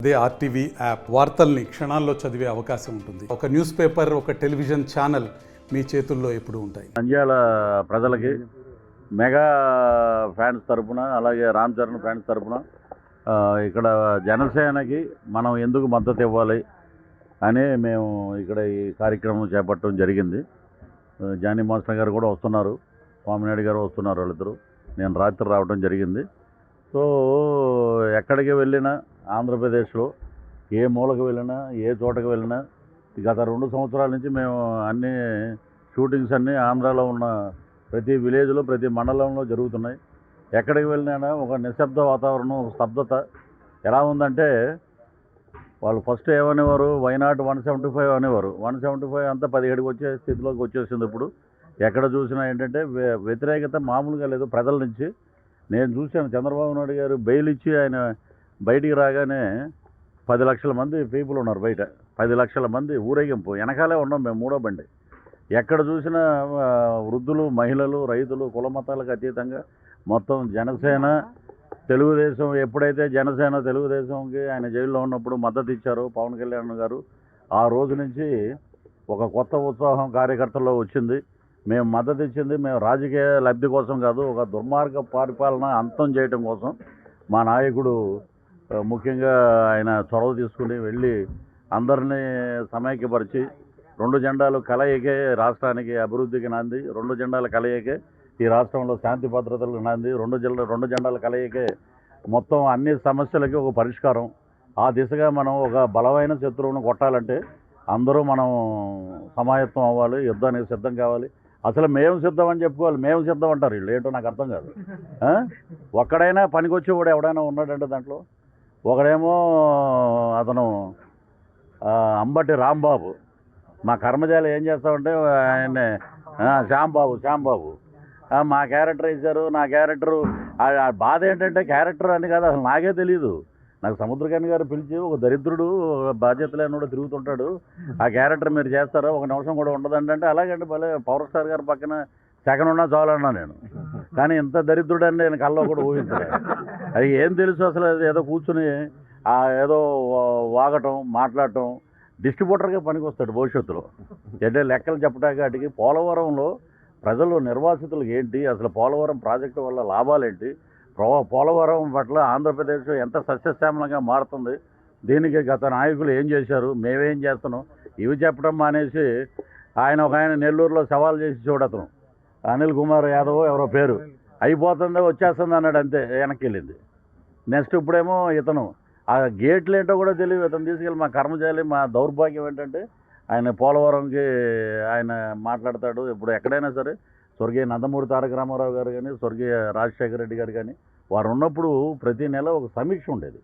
అదే RTV app వార్తల్ని క్షణాల్లో చదివే అవకాశం ఉంటుంది. ఒక న్యూస్ పేపర్, ఒక టెలివిజన్ ఛానల్ మీ చేతుల్లో ఎప్పుడూ ఉంటాయి. నంద్యాల ప్రజలకి మెగా ఫ్యాన్స్ తరపున, అలాగే రామ్ చరణ్ ఫ్యాన్స్ తరపున ఇక్కడ జనసేనకి మనం ఎందుకు మద్దతు ఇవ్వాలి అని మేము ఇక్కడ ఈ కార్యక్రమం చేపట్టడం జరిగింది. జానీ మాస్టర్ గారు కూడా వస్తున్నారు, స్వామినాయుడు గారు వస్తున్నారు, వాళ్ళిద్దరు. నేను రాత్రి రావడం జరిగింది. సో ఎక్కడికి వెళ్ళినా ఆంధ్రప్రదేశ్లో ఏ మూలకు వెళ్ళినా, ఏ చోటకి వెళ్ళినా గత 2 సంవత్సరాల నుంచి మేము అన్ని షూటింగ్స్ అన్నీ ఆంధ్రాలో ఉన్న ప్రతి విలేజ్లో, ప్రతి మండలంలో జరుగుతున్నాయి. ఎక్కడికి వెళ్ళినా ఒక నిశ్శబ్ద వాతావరణం, ఒక స్తబ్దత. ఎలా ఉందంటే వాళ్ళు ఫస్ట్ ఏమనేవారు, వైనాట్ 175 అనేవారు. 175 అంతా 17కి వచ్చే స్థితిలోకి వచ్చేసింది. ఇప్పుడు ఎక్కడ చూసినా ఏంటంటే వ్యతిరేకత మామూలుగా లేదు ప్రజల నుంచి. నేను చూశాను, చంద్రబాబు నాయుడు గారు బెయిల్ ఇచ్చి ఆయన బయటికి రాగానే 10 లక్షల మంది పీపుల్ ఉన్నారు బయట. 10 లక్షల మంది ఊరేగింపు, వెనకాలే ఉన్నాం మేము, మూడో బండి. ఎక్కడ చూసినా వృద్ధులు, మహిళలు, రైతులు, కుల మతాలకు అతీతంగా మొత్తం జనసేన, తెలుగుదేశం. ఎప్పుడైతే జనసేన తెలుగుదేశంకి ఆయన జైల్లో ఉన్నప్పుడు మద్దతు ఇచ్చారో పవన్ కళ్యాణ్ గారు, ఆ రోజు నుంచి ఒక కొత్త ఉత్సాహం కార్యకర్తల్లో వచ్చింది. మేము మద్దతు ఇచ్చింది మేము రాజకీయ లబ్ధి కోసం కాదు, ఒక దుర్మార్గ పరిపాలన అంతం చేయడం కోసం. మా నాయకుడు ముఖ్యంగా ఆయన చొరవ తీసుకుని వెళ్ళి అందరినీ సమైక్యపరిచి 2 జెండాలు కలయికే రాష్ట్రానికి అభివృద్ధికి నాంది. 2 జెండాల కలయికే ఈ రాష్ట్రంలో శాంతి భద్రతలకు నాంది. 2 జెండాల కలయికే మొత్తం అన్ని సమస్యలకి ఒక పరిష్కారం. ఆ దిశగా మనం ఒక బలమైన శత్రువును కొట్టాలంటే అందరూ మనం సమాయత్తం అవ్వాలి, యుద్ధానికి సిద్ధం కావాలి. అసలు మేము సిద్ధం అని చెప్పుకోవాలి, మేము సిద్ధం అంటారు వీళ్ళు. ఏంటో నాకు అర్థం కాదు. ఒక్కడైనా పనికొచ్చేవాడు ఎవడైనా ఉన్నాడంటే దాంట్లో. ఒకడేమో అతను అంబటి రాంబాబు, మా కర్మజాలి ఏం చేస్తామంటే ఆయన శ్యాంబాబు మా క్యారెక్టర్ ఇచ్చారు. నా క్యారెక్టరు బాధ ఏంటంటే క్యారెక్టర్ అని కాదు, అసలు నాకే తెలియదు. నాకు సముద్రకాని గారు పిలిచి, ఒక దరిద్రుడు బాధ్యత లేనివాడు తిరుగుతుంటాడు, ఆ క్యారెక్టర్ మీరు చేస్తారా, 1 నిమిషం కూడా ఉండదండి అంటే, అలాగంటే భలే పవర్ స్టార్ గారి పక్కన సెకండ్ ఉన్నా చాలన్నా నేను. కానీ ఇంత దరిద్రుడని నేను కల్లో కూడా ఊహించలేదు. అది ఏం తెలుసు అసలు. ఏదో కూర్చుని ఏదో వాగటం, మాట్లాడటం, డిస్ట్రిబ్యూటర్గా పనికి వస్తాడు భవిష్యత్తులో. అంటే లెక్కలు చెప్పడానికి వాటికి. పోలవరంలో ప్రజలు, నిర్వాసితులకు ఏంటి అసలు, పోలవరం ప్రాజెక్టు వల్ల లాభాలేంటి, పోలవరం పట్ల ఆంధ్రప్రదేశ్ ఎంత సస్యశ్యామలంగా మారుతుంది, దీనికి గత నాయకులు ఏం చేశారు, మేమేం చేస్తున్నాం, ఇవి చెప్పడం మానేసి ఆయన నెల్లూరులో సవాల్ చేసి చూడతను, అనిల్ కుమార్ యాదవ్ ఎవరో పేరు, అయిపోతుంది వచ్చేస్తుంది అన్నాడు, అంతే వెనక్కి వెళ్ళింది. నెక్స్ట్ ఇప్పుడేమో ఇతను ఆ గేట్లు ఏంటో కూడా తెలియదు, ఇతను తీసుకెళ్ళి మా కర్మచారి. మా దౌర్భాగ్యం ఏంటంటే ఆయన పోలవరంకి ఆయన మాట్లాడతాడు. ఇప్పుడు ఎక్కడైనా సరే స్వర్గీయ నందమూరి తారక రామారావు గారు కానీ, స్వర్గీయ రాజశేఖర రెడ్డి గారు కానీ, వారు ఉన్నప్పుడు ప్రతి నెల ఒక సమీక్ష ఉండేది.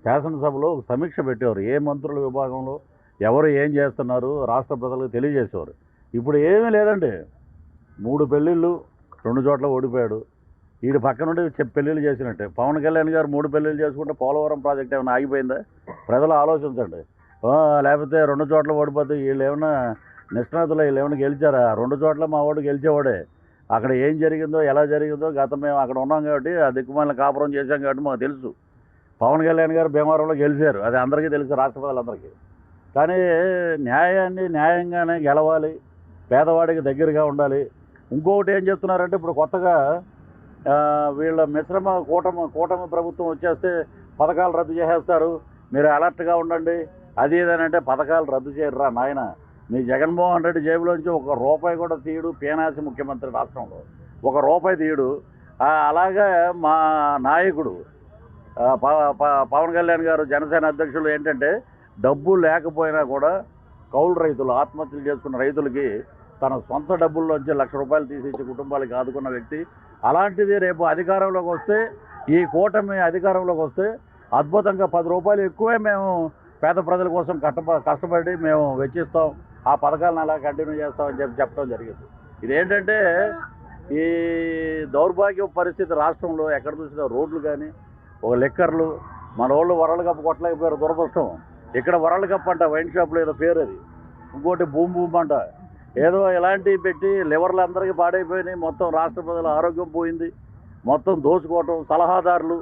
శాసనసభలో ఒక సమీక్ష పెట్టేవారు, ఏ మంత్రుల విభాగంలో ఎవరు ఏం చేస్తున్నారు రాష్ట్ర ప్రజలకు తెలియజేసేవారు. ఇప్పుడు ఏమీ లేదండి. 3 పెళ్ళిళ్ళు 2 చోట్ల ఓడిపోయాడు. వీడి పక్క నుండి పెళ్ళిళ్ళు చేసినట్టే. పవన్ కళ్యాణ్ గారు 3 పెళ్ళిళ్ళు చేసుకుంటే పోలవరం ప్రాజెక్ట్ ఏమైనా ఆగిపోయిందా? ప్రజలు ఆలోచించండి. లేకపోతే 2 చోట్ల ఓడిపోతే వీళ్ళు ఏమైనా నిష్ణాతులు, వీళ్ళు ఏమైనా గెలిచారా? 2 చోట్ల మా వాడు గెలిచేవాడే. అక్కడ ఏం జరిగిందో, ఎలా జరిగిందో గతం మేము అక్కడ ఉన్నాం కాబట్టి, ఆ దిక్కుమాలిన కాపురం చేశాం కాబట్టి మాకు తెలుసు. పవన్ కళ్యాణ్ గారు భీమవరంలో గెలిచారు, అది అందరికీ తెలుసు, రాష్ట్ర ప్రజలందరికీ. కానీ న్యాయాన్ని న్యాయంగానే గెలవాలి, పేదవాడికి దగ్గరగా ఉండాలి. ఇంకొకటి ఏం చెప్తున్నారంటే, ఇప్పుడు కొత్తగా వీళ్ళ మిశ్రమ కూటమి ప్రభుత్వం వచ్చేస్తే పథకాలు రద్దు చేసేస్తారు, మీరు అలర్ట్గా ఉండండి, అది ఏదనంటే పథకాలు రద్దు చేయరురా నాయన. మీ జగన్మోహన్ రెడ్డి జేబులోంచి 1 రూపాయి కూడా తీయడు, పేనాసి ముఖ్యమంత్రి రాష్ట్రంలో 1 రూపాయి తీయడు. అలాగే మా నాయకుడు పవన్ కళ్యాణ్ గారు, జనసేన అధ్యక్షులు ఏంటంటే, డబ్బు లేకపోయినా కూడా కౌలు రైతులు, ఆత్మహత్యలు చేసుకున్న రైతులకి తన సొంత డబ్బుల్లోంచి 1 లక్ష రూపాయలు తీసిచ్చి కుటుంబాలకు ఆదుకున్న వ్యక్తి. అలాంటిది రేపు అధికారంలోకి వస్తే, ఈ కూటమి అధికారంలోకి వస్తే అద్భుతంగా 10 రూపాయలు ఎక్కువే మేము పేద ప్రజల కోసం కష్టపడి మేము వెచ్చిస్తాం, ఆ పథకాలను అలా కంటిన్యూ చేస్తామని చెప్పడం జరిగింది. ఇదేంటంటే ఈ దౌర్భాగ్య పరిస్థితి రాష్ట్రంలో ఎక్కడ చూసినా రోడ్లు కానీ, ఒక లిక్కర్లు, మన వాళ్ళు వరల్డ్ కప్ కొట్టలేకపోయారు, దురదృష్టం. ఇక్కడ వరల్డ్ కప్ అంట, వైన్ షాప్లో ఏదో పేరు అది, ఇంకోటి భూమ్ అంట, ఏదో ఇలాంటివి పెట్టి లివర్లు అందరికీ పాడైపోయినాయి. మొత్తం రాష్ట్ర ప్రజల ఆరోగ్యం పోయింది. మొత్తం దోచుకోవటం, సలహాదారులు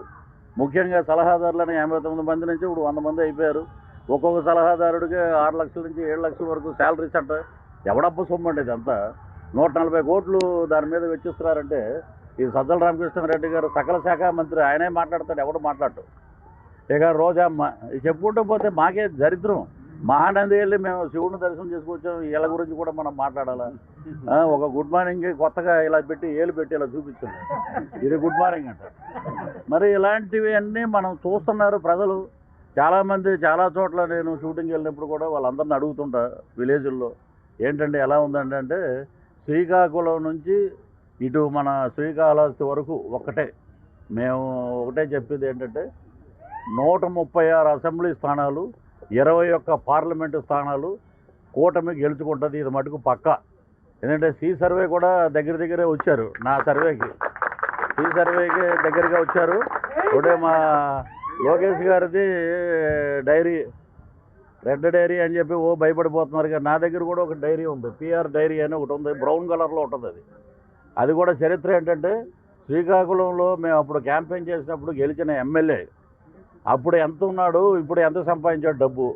ముఖ్యంగా సలహాదారులని 59 మంది నుంచి ఇప్పుడు 100 మంది అయిపోయారు. ఒక్కొక్క సలహాదారుడికి 6 లక్షల నుంచి 7 లక్షల వరకు శాలరీస్ అంట. ఎవడబ్బ సొమ్ము అంటే ఇదంతా 140 కోట్లు దాని మీద వెచ్చిస్తున్నారంటే ఈ సజ్జల రామకృష్ణారెడ్డి గారు సకల శాఖ మంత్రి, ఆయనే మాట్లాడతాడు, ఎవడు మాట్లాడు. ఇక రోజమ్మ చెప్పుకుంటూ పోతే మాకే దరిద్రం. మహానంది వెళ్ళి మేము శివుడిని దర్శనం చేసుకొచ్చాం. వీళ్ళ గురించి కూడా మనం మాట్లాడాలా? ఒక గుడ్ మార్నింగ్ కొత్తగా ఇలా పెట్టి ఏలు పెట్టి ఇలా చూపించింది, ఇది గుడ్ మార్నింగ్ అంట. మరి ఇలాంటివి అన్నీ మనం చూస్తున్నారు ప్రజలు. చాలామంది చాలా చోట్ల నేను షూటింగ్కి వెళ్ళినప్పుడు కూడా వాళ్ళందరిని అడుగుతుంటా విలేజుల్లో, ఏంటంటే ఎలా ఉందండి అంటే, శ్రీకాకుళం నుంచి ఇటు మన శ్రీకాళహస్తి వరకు మేము ఒకటే చెప్పేది ఏంటంటే 136 అసెంబ్లీ స్థానాలు, 21 పార్లమెంటు స్థానాలు కూటమి గెలుచుకుంటుంది. ఇది మటుకు పక్కా. ఎందుకంటే సర్వే కూడా దగ్గరే వచ్చారు. నా సర్వేకి సర్వేకి దగ్గరగా వచ్చారు. ఒకటే మా లోకేష్ గారిది డైరీ, రెడ్ డైరీ అని చెప్పి భయపడిపోతున్నారు. కానీ నా దగ్గర కూడా ఒక డైరీ ఉంది, పిఆర్ డైరీ అని ఒకటి ఉంది, బ్రౌన్ కలర్లో ఉంటుంది. అది కూడా చరిత్ర ఏంటంటే, శ్రీకాకుళంలో మేము అప్పుడు క్యాంపెయిన్ చేసినప్పుడు గెలిచిన ఎమ్మెల్యే అప్పుడు ఎంత ఉన్నాడు, ఇప్పుడు ఎంత సంపాదించాడు డబ్బు,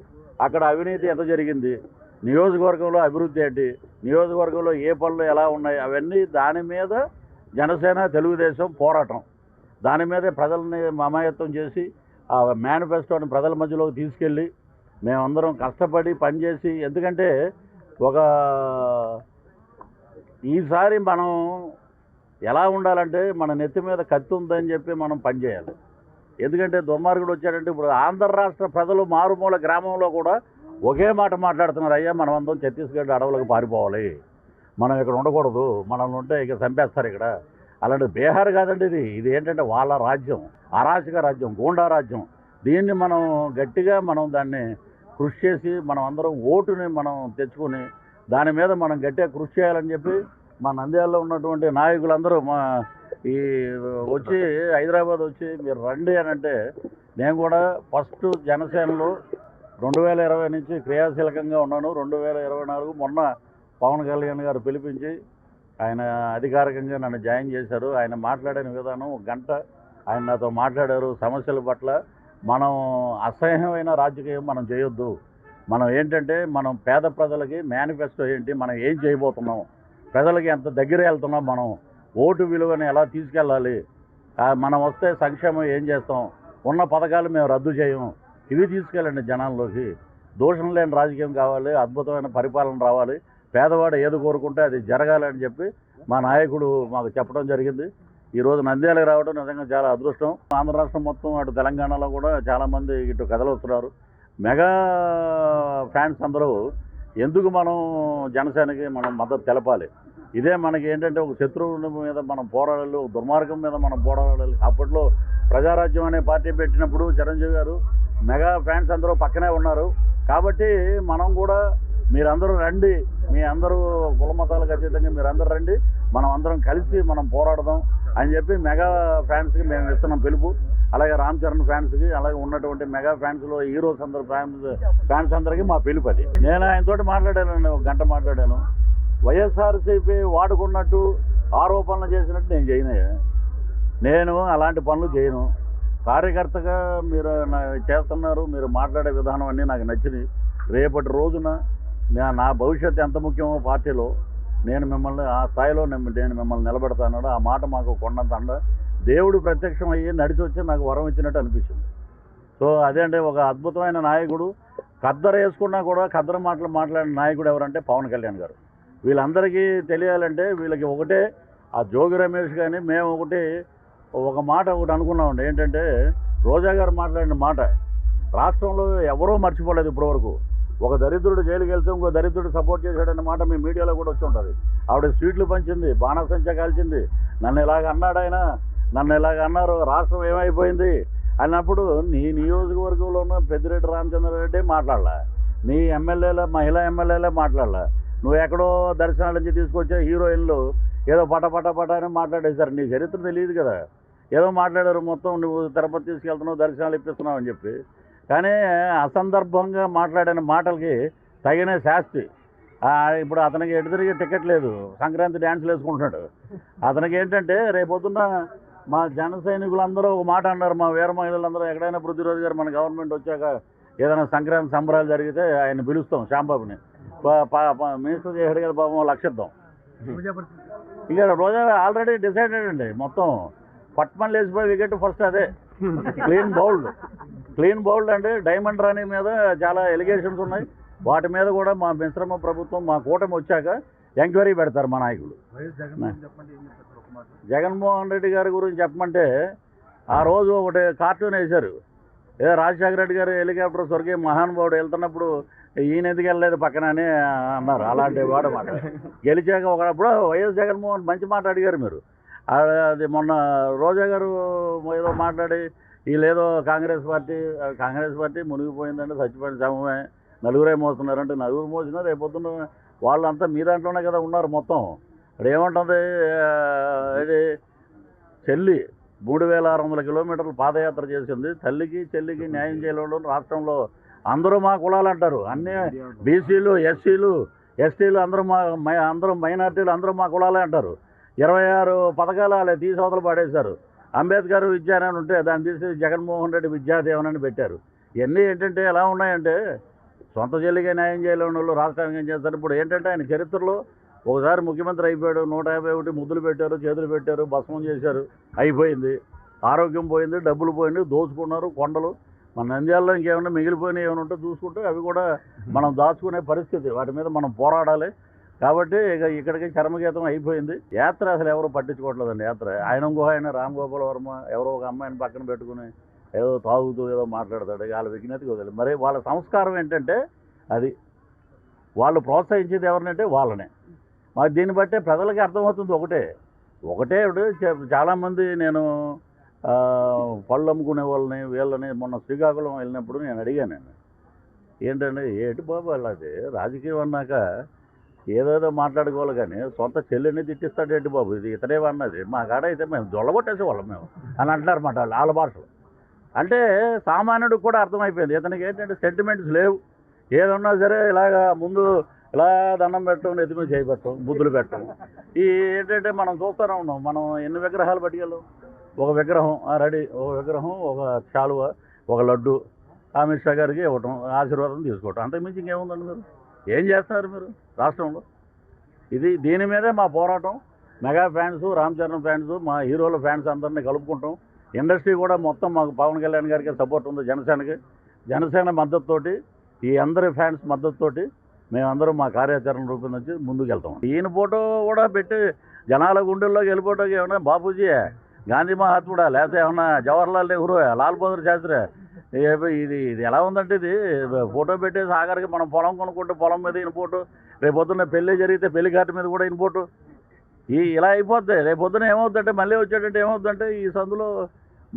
అక్కడ అవినీతి ఎంత జరిగింది, నియోజకవర్గంలో అభివృద్ధి ఏంటి, నియోజకవర్గంలో ఏ పనులు ఎలా ఉన్నాయి, అవన్నీ దాని మీద జనసేన తెలుగుదేశం పోరాటం. దాని మీదే ప్రజల్ని మమాయత్తం చేసి ఆ మేనిఫెస్టోని ప్రజల మధ్యలోకి తీసుకెళ్ళి మేమందరం కష్టపడి పనిచేసి, ఎందుకంటే ఈసారి మనం ఎలా ఉండాలంటే మన నెత్తి మీద కత్తి ఉందని చెప్పి మనం పనిచేయాలి. ఎందుకంటే దుర్మార్గుడు వచ్చాడంటే, ఇప్పుడు ఆంధ్ర రాష్ట్ర ప్రజలు మారుమూల గ్రామంలో కూడా ఒకే మాట మాట్లాడుతున్నారు, అయ్యా మనం అందరం ఛత్తీస్గఢ్ అడవులకు పారిపోవాలి, మనం ఇక్కడ ఉండకూడదు, మనల్ని ఉంటే ఇక చంపేస్తారు ఇక్కడ. అలాంటి బీహార్ కాదండి, ఇది ఏంటంటే వాళ్ళ రాజ్యం, అరాచక రాజ్యం, గూండా రాజ్యం. దీన్ని మనం గట్టిగా దాన్ని కృషి చేసి మనం అందరం ఓటుని మనం తెచ్చుకొని దాని మీద మనం గట్టిగా కృషి చేయాలని చెప్పి మా నంద్యాలలో ఉన్నటువంటి నాయకులందరూ వచ్చి హైదరాబాద్ వచ్చి మీరు రండి అని అంటే, నేను కూడా ఫస్ట్ జనసేనలో 2020 నుంచి క్రియాశీలకంగా ఉన్నాను. 2024 మొన్న పవన్ కళ్యాణ్ గారు పిలిపించి ఆయన అధికారికంగా నన్ను జాయిన్ చేశారు. ఆయన మాట్లాడిన విధానం 1 గంట ఆయన నాతో మాట్లాడారు. సమస్యల పట్ల మనం అసహ్యమైన రాజకీయం మనం చేయొద్దు, మనం ఏంటంటే మనం పేద ప్రజలకి మేనిఫెస్టో ఏంటి, మనం ఏం చేయబోతున్నాం, ప్రజలకి ఎంత దగ్గర వెళ్తున్నాం, మనం ఓటు విలువని ఎలా తీసుకెళ్ళాలి, మనం వస్తే సంక్షేమం ఏం చేస్తాం, ఉన్న పథకాలు మేము రద్దు చేయము, ఇవి తీసుకెళ్ళండి జనాల్లోకి. దోషం లేని రాజకీయం కావాలి, అద్భుతమైన పరిపాలన రావాలి, పేదవాడు ఏది కోరుకుంటే అది జరగాలని చెప్పి మా నాయకుడు మాకు చెప్పడం జరిగింది. ఈరోజు నంద్యాలకు రావడం నిజంగా చాలా అదృష్టం. ఆంధ్ర రాష్ట్రం మొత్తం, అటు తెలంగాణలో కూడా చాలామంది ఇటు కదలవుతున్నారు. మెగా ఫ్యాన్స్ అందరూ ఎందుకు మనం జనసేనకి మనం మద్దతు తెలపాలి. ఇదే మనకి ఏంటంటే ఒక శత్రువుల మీద మనం పోరాడాలి, ఒక దుర్మార్గం మీద మనం పోరాడాలి. అప్పట్లో ప్రజారాజ్యం అనే పార్టీ పెట్టినప్పుడు చిరంజీవి గారు మెగా ఫ్యాన్స్ అందరూ పక్కనే ఉన్నారు. కాబట్టి మనం కూడా మీరందరూ రండి, మీ అందరూ కుల మతాలకు అతీతంగా మీరందరూ రండి, మనం అందరం కలిసి మనం పోరాడదాం అని చెప్పి మెగా ఫ్యాన్స్కి మేము ఇస్తున్నాం పిలుపు. అలాగే రామ్ చరణ్ ఫ్యాన్స్కి, అలాగే ఉన్నటువంటి మెగా ఫ్యాన్స్లో హీరోస్ అందరూ ఫ్యాన్స్ అందరికీ మా పిలుపు అది. నేను ఆయనతోటి మాట్లాడాను, 1 గంట మాట్లాడాను. వైఎస్ఆర్సీపీ వాడుకున్నట్టు ఆరోపణలు చేసినట్టు నేను చేయను. నేను అలాంటి పనులు చేయను. కార్యకర్తగా మీరు చేస్తున్నారు, మీరు మాట్లాడే విధానం అన్నీ నాకు నచ్చింది. రేపటి రోజున నా భవిష్యత్తు ఎంత ముఖ్యమో పార్టీలో నేను మిమ్మల్ని ఆ స్థాయిలో నేను మిమ్మల్ని నిలబెడతాను. ఆ మాట మాకు కొండంత అండ. దేవుడు ప్రత్యక్షం అయ్యి నడిచి వచ్చి నాకు వరం ఇచ్చినట్టు అనిపించింది. సో అదే అంటే ఒక అద్భుతమైన నాయకుడు. ఖద్దర వేసుకున్నా కూడా ఖద్దర మాటలు మాట్లాడిన నాయకుడు ఎవరంటే పవన్ కళ్యాణ్ గారు. వీళ్ళందరికీ తెలియాలంటే వీళ్ళకి ఒకటే, ఆ జోగి రమేష్ కానీ మేము ఒక మాట అనుకున్నామండి. ఏంటంటే రోజా గారు మాట్లాడిన మాట రాష్ట్రంలో ఎవరూ మర్చిపోలేదు ఇప్పటివరకు. ఒక దరిద్రుడు జైలుకి వెళ్తే ఇంకో దరిద్రుడు సపోర్ట్ చేశాడన్న మాట మీ మీడియాలో కూడా వచ్చి ఉంటుంది. ఆవిడ స్వీట్లు పంచింది, బాణసంచ కాల్చింది, నన్ను ఇలాగ అన్నాడు ఆయన, నన్ను ఇలాగ అన్నారు, రాష్ట్రం ఏమైపోయింది అన్నప్పుడు నీ నియోజకవర్గంలో ఉన్న పెద్దిరెడ్డి రామచంద్రారెడ్డి మాట్లాడలా, నీ మహిళా ఎమ్మెల్యేలే మాట్లాడలా, నువ్వు ఎక్కడో దర్శనాల నుంచి తీసుకొచ్చే హీరోయిన్లు ఏదో పట అని మాట్లాడేశారు. నీ చరిత్ర తెలియదు కదా, ఏదో మాట్లాడారు, మొత్తం నువ్వు తిరుపతి తీసుకెళ్తున్నావు, దర్శనాలు ఇప్పిస్తున్నావు అని చెప్పి. కానీ అసందర్భంగా మాట్లాడిన మాటలకి తగిన శాస్తి. ఇప్పుడు అతనికి ఎటు తిరిగి టికెట్ లేదు, సంక్రాంతి డ్యాన్సులు వేసుకుంటున్నాడు. అతనికి ఏంటంటే రేపొద్దున్న మా జన సైనికులందరూ ఒక మాట అన్నారు, మా వీర మహిళలందరూ ఎక్కడైనా పృథ్వీరాజు గారు మన గవర్నమెంట్ వచ్చాక ఏదైనా సంక్రాంతి సంబరాలు జరిగితే ఆయన పిలుస్తాం శ్యాంబాబుని, మినిస్టర్ చేసాడు కదా పాపం, లక్షిద్దాం. ఇక రోజా ఆల్రెడీ డిసైడెడ్ అండి, మొత్తం పట్మన్ లేచిపోయి వికెట్ ఫస్ట్ అదే క్లీన్ బౌల్డ్ అంటే డైమండ్ రాణి మీద చాలా ఎలిగేషన్స్ ఉన్నాయి. వాటి మీద కూడా మా మిశ్రమ ప్రభుత్వం, మా కూటమి వచ్చాక ఎంక్వైరీ పెడతారు మా నాయకులు. జగన్మోహన్ రెడ్డి గారి గురించి చెప్పమంటే ఆ రోజు ఒకటి కార్టూన్ వేశారు, ఏదో రాజశేఖర రెడ్డి గారు హెలికాప్టర్ స్వర్గీయ మహానుభావుడు వెళ్తున్నప్పుడు ఈయన ఎందుకు వెళ్ళలేదు పక్కన అని అన్నారు. అలాంటి వాడు మాట గెలిచాక ఒకప్పుడు వైఎస్ జగన్మోహన్ మంచి మాట అడిగారు మీరు. అది మొన్న రోజా గారు ఏదో మాట్లాడి వీళ్ళేదో కాంగ్రెస్ పార్టీ మునిగిపోయిందంటే చచ్చిపోయిన సమమే, నలుగురే మోస్తున్నారంటే నలుగురు మోసినా రేపొద్దున వాళ్ళంతా మీ దాంట్లోనే కదా ఉన్నారు మొత్తం. ఇప్పుడు ఏమంటుంది, ఇది చెల్లి 3600 కిలోమీటర్లు పాదయాత్ర చేసింది, తల్లికి చెల్లికి న్యాయం చేయడం రాష్ట్రంలో అందరూ మా కులాలు అంటారు, అన్నీ బీసీలు ఎస్సీలు ఎస్టీలు అందరూ అందరూ మైనార్టీలు అందరూ మా కులాలే అంటారు. 26 పథకాలు అలా తీసి అవతల పాడేశారు. అంబేద్కర్ విద్యానని ఉంటే దాన్ని తీసి జగన్మోహన్ రెడ్డి విద్యాదేవనని పెట్టారు. ఇవన్నీ ఏంటంటే ఎలా ఉన్నాయంటే సొంత చెల్లిగా న్యాయం చేయలేని వాళ్ళు రాష్ట్రానికి ఏం చేస్తారు. ఇప్పుడు ఏంటంటే ఆయన చరిత్రలో ఒకసారి ముఖ్యమంత్రి అయిపోయాడు, 151 ముద్దులు పెట్టారు, చేతులు పెట్టారు, భస్మం చేశారు, అయిపోయింది. ఆరోగ్యం పోయింది, డబ్బులు పోయింది, దోచుకున్నారు కొండలు. మన నంద్యాలలో ఇంకేమైనా మిగిలిపోయినాయి ఏమైనా ఉంటే చూసుకుంటే అవి కూడా మనం దాచుకునే పరిస్థితి, వాటి మీద మనం పోరాడాలి. కాబట్టి ఇక ఇక్కడికి చర్మగీతం అయిపోయింది. యాత్ర అసలు ఎవరు పట్టించుకోవట్లేదండి. యాత్ర ఆయన రామ్ గోపాల్ వర్మ ఎవరో ఒక అమ్మాయిని పక్కన పెట్టుకుని ఏదో తాగుతూ ఏదో మాట్లాడతాడు, వాళ్ళ విజ్ఞతకి వదిలేదు. మరి వాళ్ళ సంస్కారం ఏంటంటే అది, వాళ్ళు ప్రోత్సహించేది ఎవరినంటే వాళ్ళనే. మరి దీన్ని బట్టే ప్రజలకి అర్థమవుతుంది ఒకటే చాలామంది నేను పళ్ళు అమ్ముకునే వాళ్ళని వీళ్ళని మొన్న శ్రీకాకుళం వెళ్ళినప్పుడు నేను అడిగాను, ఏంటంటే ఏటి బాబు అలాగే రాజకీయం అన్నాక ఏదేదో మాట్లాడుకోవాలి కానీ సొంత చెల్లిని తిట్టిస్తాడు ఏంటి బాబు, ఇది ఇతనేమన్నది మా కాడ అయితే మేము జొల్లగొట్టేసేవాళ్ళం మేము అని అంటున్నారు మాట వాళ్ళ భాషలో. అంటే సామాన్యుడికి కూడా అర్థమైపోయింది ఇతనికి ఏంటంటే సెంటిమెంట్స్ లేవు. ఏదన్నా సరే ఇలాగా ముందు ఇలా దండం పెట్టడం, నెత్తి మీద చేయబెట్టడం, బుద్ధులు పెట్టడం. ఈ ఏంటంటే మనం చూస్తూనే ఉన్నాం, మనం ఎన్ని విగ్రహాలు పట్టుకెళ్ళాం, ఒక విగ్రహం రెడీ, ఒక విగ్రహం, ఒక శాలువ, ఒక లడ్డు అమిత్ షా గారికి ఇవ్వటం, ఆశీర్వాదం తీసుకోవటం, అంతకుమించి ఇంకేముందండి. మీరు ఏం చేస్తున్నారు మీరు రాష్ట్రంలో? దీని మీదే మా పోరాటం. Mega fans, Ram Charan fans, మా హీరోల ఫ్యాన్స్ అందరినీ కలుపుకుంటాం. ఇండస్ట్రీ కూడా మొత్తం మాకు పవన్ కళ్యాణ్ గారికి సపోర్ట్ ఉంది, జనసేన మద్దతుతోటి, ఈ అందరి ఫ్యాన్స్ మద్దతుతోటి మేమందరం మా కార్యాచరణ రూపొందించి ముందుకు వెళ్తాం. ఈయన ఫోటో కూడా పెట్టి జనాల గుండెల్లోకి వెళ్ళిపోవటానికి ఏమన్నా బాపూజీ, గాంధీ మహాత్ముడా, లేకపోతే ఏమన్నా జవహర్లాల్ నెహ్రూ, లాల్ బహదూర్ శాస్త్రి, ఇది ఎలా ఉందంటే ఇది ఫోటో పెట్టేసి ఆఖరికి మనం పొలం కొనుక్కుంటే పొలం మీద ఈయన ఫోటో, రేపొద్దున్న పెళ్ళి జరిగితే పెళ్లి కార్డు మీద కూడా ఈయన ఫోటో, ఇలా అయిపోద్ది. రేపొద్దున ఏమవుతుందంటే మళ్ళీ వచ్చాడంటే ఏమవుతుందంటే ఈ సందులో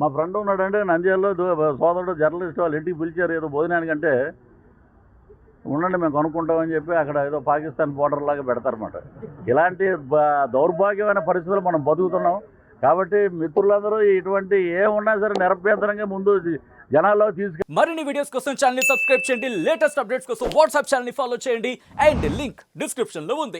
మా ఫ్రెండ్ ఉన్నాడంటే నంద్యాలలో సోదరుడు జర్నలిస్ట్ వాళ్ళ ఇంటికి పిలిచారు ఏదో భోజనానికంటే, ఉండండి మేము కొనుక్కుంటామని చెప్పి అక్కడ ఏదో పాకిస్తాన్ బోర్డర్ లాగా పెడతారన్నమాట. ఇలాంటి దౌర్భాగ్యమైన పరిస్థితులు మనం బతుకుతున్నాం. కాబట్టి మిత్రులందరూ ఇటువంటి ఏమున్నా సరే నిరభ్యంతరంగా ముందు జనాల్లో మరిన్ని వీడియోస్ కోసం ఛానల్ ని సబ్స్క్రైబ్ చేయండి, లేటెస్ట్ అప్డేట్స్ కోసం వాట్సాప్ ఛానల్ ని ఫాలో చేయండి, అండ్ లింక్ డిస్క్రిప్షన్ లో ఉంది.